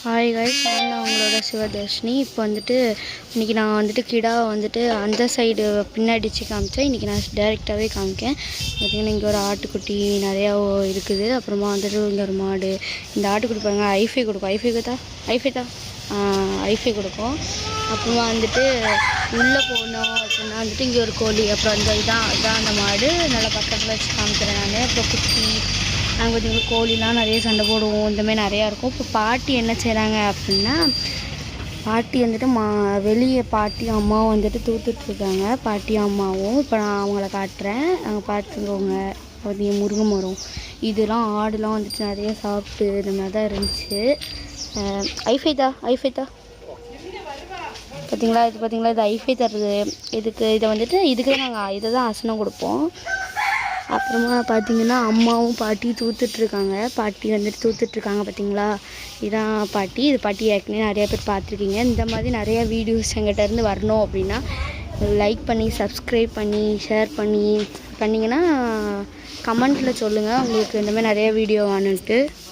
Hi guys, நான் தான் உங்களோட சிவதர்ஷினி. இப்போ வந்துட்டு இன்றைக்கி நான் வந்துட்டு கிடாவை வந்துட்டு அந்த சைடு பின்னாடி வச்சு காமிச்சேன். இன்றைக்கி நான் டேரெக்டாகவே காமிக்கேன். பார்த்திங்கன்னா இங்கே ஒரு ஆட்டுக்குட்டி நிறையா இருக்குது. அப்புறமா வந்துட்டு இங்கே ஒரு மாடு. இந்த ஆட்டுக்குட்டி பாருங்கள், ஐஃபை கொடுக்கும். ஐஃபை கொடுக்கும். அப்புறமா வந்துட்டு உள்ளே போனோம் அப்படின்னா வந்துட்டு இங்கே ஒரு கோழி. அப்புறம் இதான் அந்த மாடு நல்லா பக்கத்தில் வச்சு காமிக்கிறேன் நான். அப்புறம் குட்டி நாங்கள் பார்த்திங்கன்னா கோழிலாம் நிறைய சண்டை போடுவோம். இந்தமாதிரி நிறையா இருக்கும். இப்போ பாட்டி என்ன செய்கிறாங்க அப்படின்னா, பாட்டி வந்துட்டு வெளியே பாட்டியும் அம்மாவும் வந்துட்டு தூத்துட்ருக்காங்க. பாட்டியும் அம்மாவும். இப்போ நான் அவங்கள காட்டுறேன், நாங்கள் பார்த்துக்கோங்க. பார்த்திங்க முருங்கை மரம் இதெல்லாம் ஆடுலாம் வந்துட்டு நிறைய சாப்பிட்டு இந்த மாதிரி தான் இருந்துச்சு. ஐஃபைதா பார்த்திங்களா, இது ஐஃபை தருது. இதை வந்துட்டு இதுக்கு தான் நாங்கள் இதை தான் ஆசனம் கொடுப்போம். அப்புறமா பார்த்திங்கன்னா அம்மாவும் பாட்டி தூத்துட்ருக்காங்க. பாட்டி வந்துட்டு தூத்துட்ருக்காங்க பார்த்திங்களா, இதுதான் பாட்டி. இது பாட்டி ஏற்கனவே நிறையா பேர் பார்த்துருக்கீங்க. இந்த மாதிரி நிறையா வீடியோஸ் எங்கிட்டேருந்து வரணும் அப்படின்னா லைக் பண்ணி, சப்ஸ்கிரைப் பண்ணி, ஷேர் பண்ணிங்கன்னா கமெண்ட்டில் சொல்லுங்கள் உங்களுக்கு இந்த மாதிரி நிறையா வீடியோ வேணுன்ட்டு.